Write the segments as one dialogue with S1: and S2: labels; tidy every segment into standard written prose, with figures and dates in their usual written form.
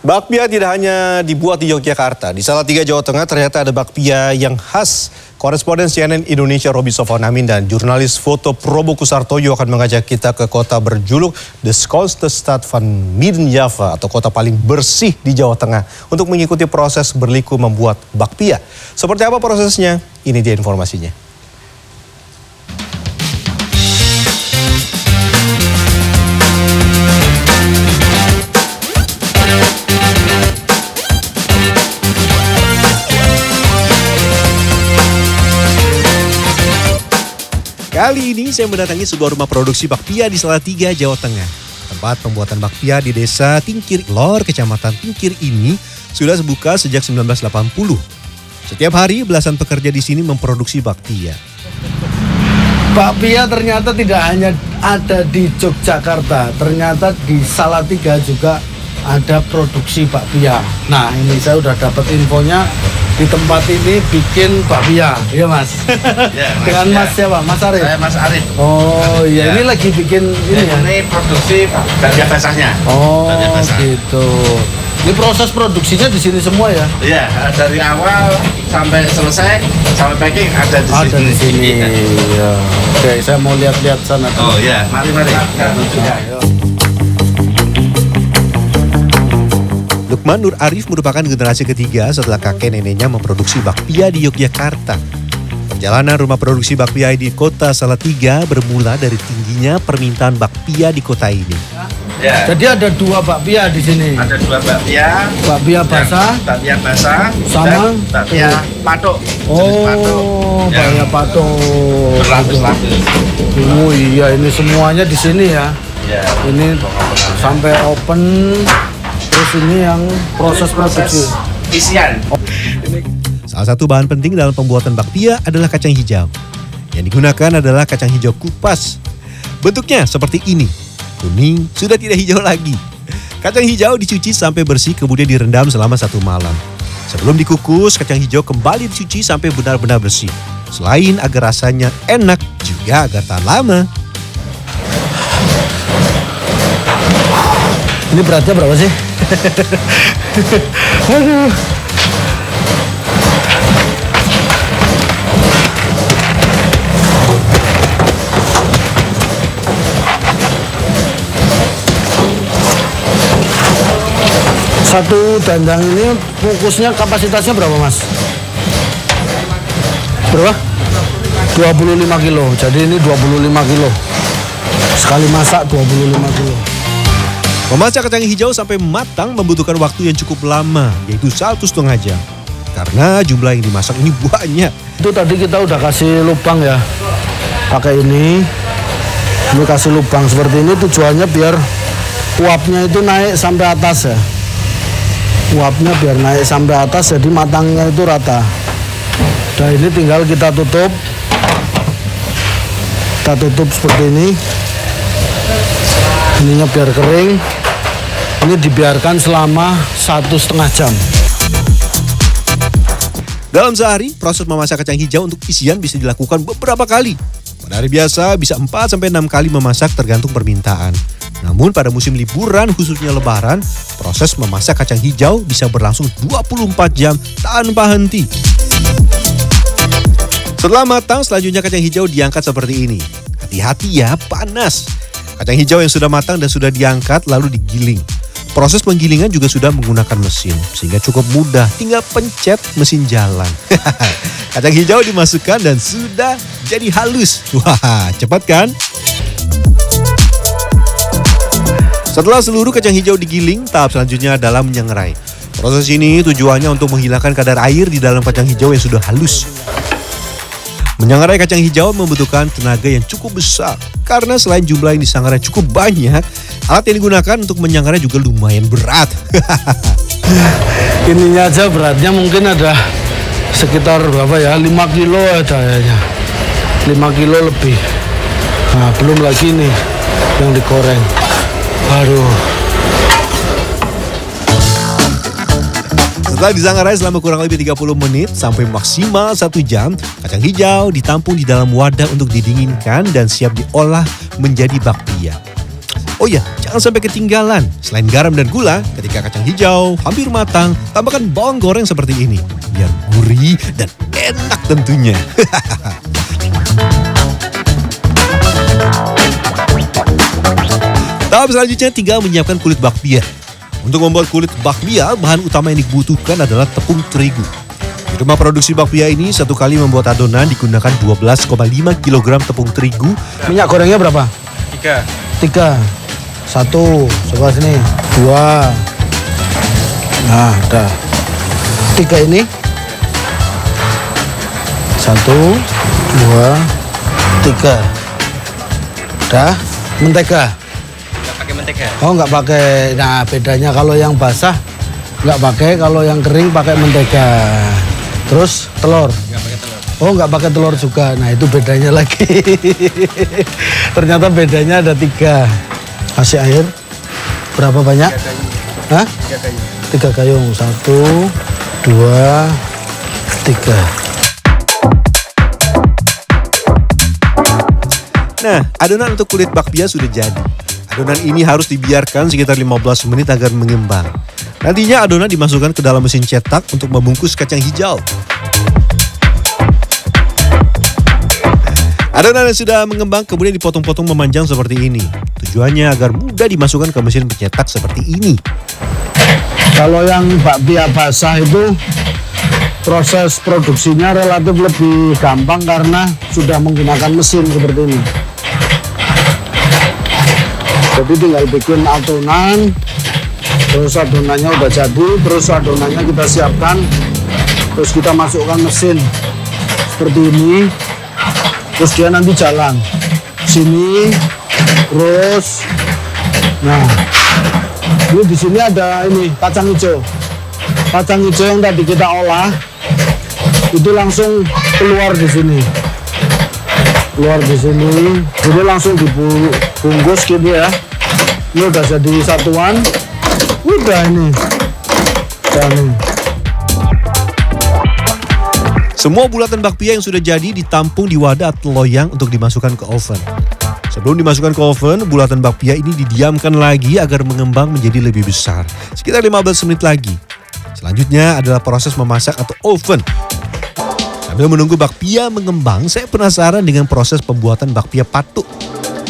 S1: Bakpia tidak hanya dibuat di Yogyakarta. Di Salatiga, Jawa Tengah ternyata ada bakpia yang khas. Koresponden CNN Indonesia Roby Sofwanamin dan jurnalis foto Probo Kusartoyo akan mengajak kita ke kota berjuluk The Schoonste Stad van Midden-Java atau kota paling bersih di Jawa Tengah untuk mengikuti proses berliku membuat bakpia. Seperti apa prosesnya? Ini dia informasinya. Kali ini saya mendatangi sebuah rumah produksi bakpia di Salatiga, Jawa Tengah. Tempat pembuatan bakpia di desa Tingkir Lor, kecamatan Tingkir ini sudah buka sejak 1980. Setiap hari belasan pekerja di sini memproduksi bakpia.
S2: Bakpia ternyata tidak hanya ada di Yogyakarta, ternyata di Salatiga juga ada produksi bakpia. Nah, ini saya udah dapat infonya. Di tempat ini bikin bakpia, iya Mas?
S3: Ya, Mas.
S2: Dengan Mas siapa? Mas Arif?
S3: Saya Mas Arif.
S2: Oh iya, ini lagi bikin ini ya?
S3: Ini produksi bakpia basahnya.
S2: Oh
S3: basah.
S2: gitu. Ini proses produksinya di sini semua ya?
S3: Iya, dari awal sampai selesai, sampai packing ada di
S2: ada
S3: sini.
S2: Di sini. Ya. Oke, saya mau lihat-lihat sana.
S3: Oh iya, mari.
S1: Lukman Nur Arif merupakan generasi ketiga setelah kakek neneknya memproduksi bakpia di Yogyakarta. Perjalanan rumah produksi bakpia di kota Salatiga bermula dari tingginya permintaan bakpia di kota ini.
S3: Ya.
S2: Jadi ada dua bakpia di sini.
S3: Ada dua bakpia.
S2: Bakpia basah.
S3: Bakpia basah.
S2: Sama
S3: bakpia patok.
S2: Oh, bakpia patok.
S3: Berlapis-lapis.
S2: Oh iya, ini semuanya di sini ya.
S3: Ya.
S2: Ini sampai open. Terus ini yang proses produksi.
S3: Isian.
S1: Salah satu bahan penting dalam pembuatan bakpia adalah kacang hijau. Yang digunakan adalah kacang hijau kupas. Bentuknya seperti ini. Kuning sudah tidak hijau lagi. Kacang hijau dicuci sampai bersih kemudian direndam selama 1 malam. Sebelum dikukus, kacang hijau kembali dicuci sampai benar-benar bersih. Selain agar rasanya enak, juga agar tahan lama.
S2: Ini beratnya berapa sih? Aduh. Satu dandang ini fokusnya kapasitasnya berapa Mas? Berapa? 25 kilo. Jadi ini 25 kilo. Sekali masak 25 kilo.
S1: Memasak kacang hijau sampai matang membutuhkan waktu yang cukup lama, yaitu 1,5 jam. Karena jumlah yang dimasak ini banyak.
S2: Itu tadi kita udah kasih lubang ya. Pakai ini. Ini kasih lubang seperti ini tujuannya biar uapnya itu naik sampai atas ya. Uapnya biar naik sampai atas jadi matangnya itu rata. Dan ini tinggal kita tutup. Kita tutup seperti ini. Ininya biar kering. Ini dibiarkan selama 1,5 jam.
S1: Dalam sehari, proses memasak kacang hijau untuk isian bisa dilakukan beberapa kali. Pada hari biasa bisa 4-6 kali memasak tergantung permintaan. Namun pada musim liburan khususnya lebaran, proses memasak kacang hijau bisa berlangsung 24 jam tanpa henti. Setelah matang, selanjutnya kacang hijau diangkat seperti ini. Hati-hati ya, panas. Kacang hijau yang sudah matang dan sudah diangkat lalu digiling. Proses penggilingan juga sudah menggunakan mesin, sehingga cukup mudah, tinggal pencet mesin jalan. Kacang hijau dimasukkan dan sudah jadi halus. Wah, cepat kan? Setelah seluruh kacang hijau digiling, tahap selanjutnya adalah menyangrai. Proses ini tujuannya untuk menghilangkan kadar air di dalam kacang hijau yang sudah halus. Menyangrai kacang hijau membutuhkan tenaga yang cukup besar. Karena selain jumlah yang disangrai cukup banyak, alat yang digunakan untuk menyangrai juga lumayan berat.
S2: Ininya aja beratnya mungkin ada sekitar berapa ya? 5 kilo ada ya. 5 kilo lebih. Nah, belum lagi nih yang digoreng. Aduh.
S1: Setelah disangrai selama kurang lebih 30 menit sampai maksimal 1 jam, kacang hijau ditampung di dalam wadah untuk didinginkan dan siap diolah menjadi bakpia. Oh ya, jangan sampai ketinggalan. Selain garam dan gula, ketika kacang hijau hampir matang, tambahkan bawang goreng seperti ini. Biar gurih dan enak tentunya. Tahap selanjutnya tinggal menyiapkan kulit bakpia. Untuk membuat kulit bakpia, bahan utama yang dibutuhkan adalah tepung terigu. Di rumah produksi bakpia ini, satu kali membuat adonan digunakan 12,5 kg tepung terigu.
S2: Minyak gorengnya berapa? 3. 1, coba sini. 2. Nah, udah. 3 ini. 1, 2, 3. Udah. Mentega.
S4: Nggak pakai mentega.
S2: Oh, nggak pakai. Nah, bedanya kalau yang basah nggak pakai, kalau yang kering pakai mentega. Terus telur.
S4: Nggak pakai telur.
S2: Oh, nggak pakai telur juga. Nah, itu bedanya lagi. Ternyata bedanya ada 3. Kasih air. Berapa banyak?
S4: 3 gayung.
S2: Hah?
S4: 3 gayung.
S2: 3 gayung. 1, 2, 3.
S1: Nah, adonan untuk kulit bakpia sudah jadi. Adonan ini harus dibiarkan sekitar 15 menit agar mengembang. Nantinya adonan dimasukkan ke dalam mesin cetak untuk membungkus kacang hijau. Adonan yang sudah mengembang kemudian dipotong-potong memanjang seperti ini. Tujuannya agar mudah dimasukkan ke mesin pencetak seperti ini.
S2: Kalau yang bakpia basah itu proses produksinya relatif lebih gampang karena sudah menggunakan mesin seperti ini. Jadi tinggal bikin adonan, terus adonannya udah jadi, terus adonannya kita siapkan, terus kita masukkan mesin seperti ini, terus dia nanti jalan sini, terus, nah, ini di sini ada ini kacang hijau yang tadi kita olah, itu langsung keluar di sini. Jadi langsung dibungkus gitu ya. Ini udah jadi satuan. Udah ini.
S1: Semua bulatan bakpia yang sudah jadi ditampung di wadah atau loyang untuk dimasukkan ke oven. Sebelum dimasukkan ke oven, bulatan bakpia ini didiamkan lagi agar mengembang menjadi lebih besar. Sekitar 15 menit lagi. Selanjutnya adalah proses memasak atau oven. Sambil menunggu bakpia mengembang, saya penasaran dengan proses pembuatan bakpia patuk.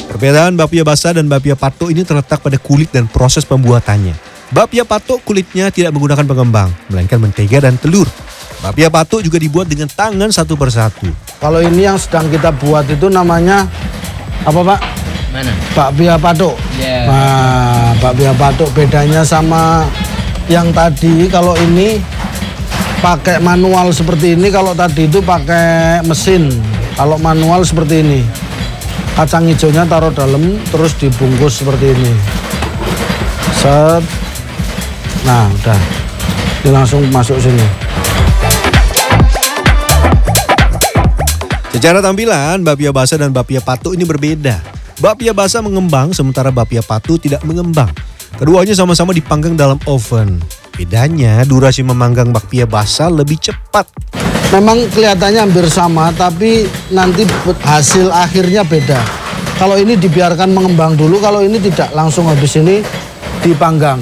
S1: Perbedaan bakpia basah dan bakpia patuk ini terletak pada kulit dan proses pembuatannya. Bakpia patuk kulitnya tidak menggunakan pengembang, melainkan mentega dan telur. Bakpia patuk juga dibuat dengan tangan satu persatu.
S2: Kalau ini yang sedang kita buat itu namanya apa, Pak?
S4: Mana?
S2: Bakpia patuk.
S4: Yeah.
S2: Nah, bakpia patuk bedanya sama yang tadi, kalau ini pakai manual seperti ini, kalau tadi itu pakai mesin. Kalau manual seperti ini. Kacang hijaunya taruh dalam, terus dibungkus seperti ini. Set. Nah, udah. Ini langsung masuk sini.
S1: Secara tampilan, bakpia basah dan bakpia patuk ini berbeda. Bakpia basah mengembang, sementara bakpia patuk tidak mengembang. Keduanya sama-sama dipanggang dalam oven. Bedanya, durasi memanggang bakpia basah lebih cepat.
S2: Memang kelihatannya hampir sama, tapi nanti hasil akhirnya beda. Kalau ini dibiarkan mengembang dulu, kalau ini tidak, langsung habis ini dipanggang.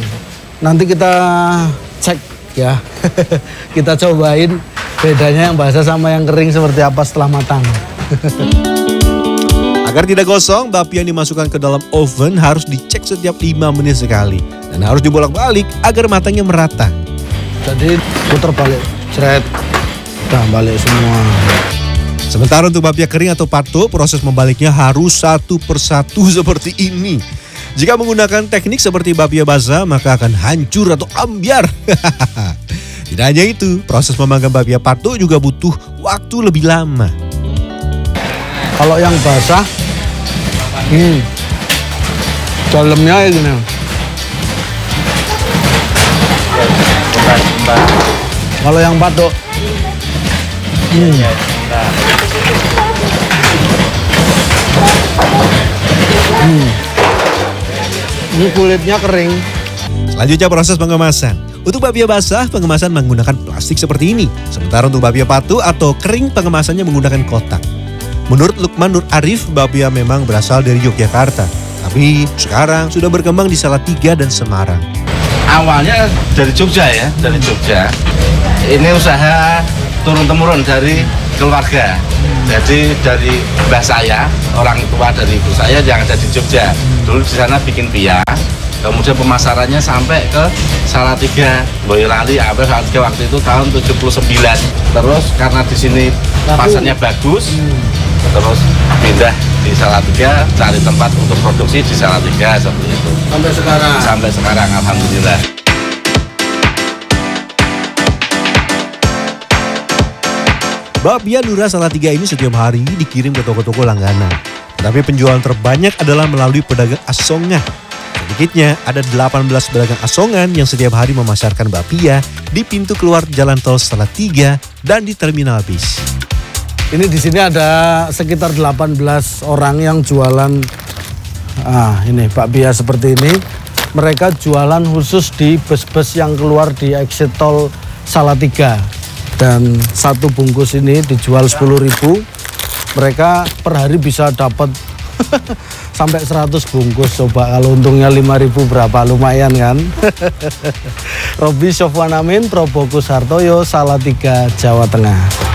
S2: Nanti kita cek ya. Kita cobain bedanya yang basah sama yang kering seperti apa setelah matang.
S1: Agar tidak gosong, bakpia yang dimasukkan ke dalam oven harus dicek setiap 5 menit sekali. Dan harus dibolak-balik agar matangnya merata.
S2: Jadi putar balik, ceret, udah balik semua.
S1: Sementara untuk bakpia kering atau patuk, proses membaliknya harus satu persatu seperti ini. Jika menggunakan teknik seperti bakpia basah, maka akan hancur atau ambyar. Tidak hanya itu, proses memanggang bakpia patuk juga butuh waktu lebih lama.
S2: Kalau yang basah, dalamnya ini. Kalau yang patuk, ini kulitnya kering.
S1: Selanjutnya proses pengemasan. Untuk bakpia basah, pengemasan menggunakan plastik seperti ini. Sementara untuk bakpia patuk atau kering, pengemasannya menggunakan kotak. Menurut Lukman Nur Arif, bakpia memang berasal dari Yogyakarta. Tapi sekarang sudah berkembang di Salatiga dan Semarang.
S4: Awalnya dari Jogja ya, dari Jogja. Ini usaha turun-temurun dari keluarga. Jadi dari mbah saya, orang tua dari ibu saya yang ada di Jogja. Dulu di sana bikin pia, kemudian pemasarannya sampai ke Salatiga, Boyolali, sampai Salatiga waktu itu tahun 79. Terus karena di sini pasarnya bagus, terus pindah di Salatiga, cari tempat untuk produksi di Salatiga seperti itu.
S2: Sampai sekarang.
S4: Sampai sekarang, alhamdulillah.
S1: Bakpia Nura Salatiga ini setiap hari dikirim ke toko-toko langganan. Tapi penjualan terbanyak adalah melalui pedagang asongan. Sedikitnya ada 18 pedagang asongan yang setiap hari memasarkan bakpia di pintu keluar jalan tol Salatiga dan di terminal bis.
S2: Ini di sini ada sekitar 18 orang yang jualan ini bakpia seperti ini. Mereka jualan khusus di bus-bus yang keluar di exit tol Salatiga. Dan satu bungkus ini dijual 10.000. Mereka per hari bisa dapat sampai 100 bungkus. Coba kalau untungnya 5.000 berapa, lumayan kan? Robi Sofwan Amin, Probokus Hartoyo, Salatiga, Jawa Tengah.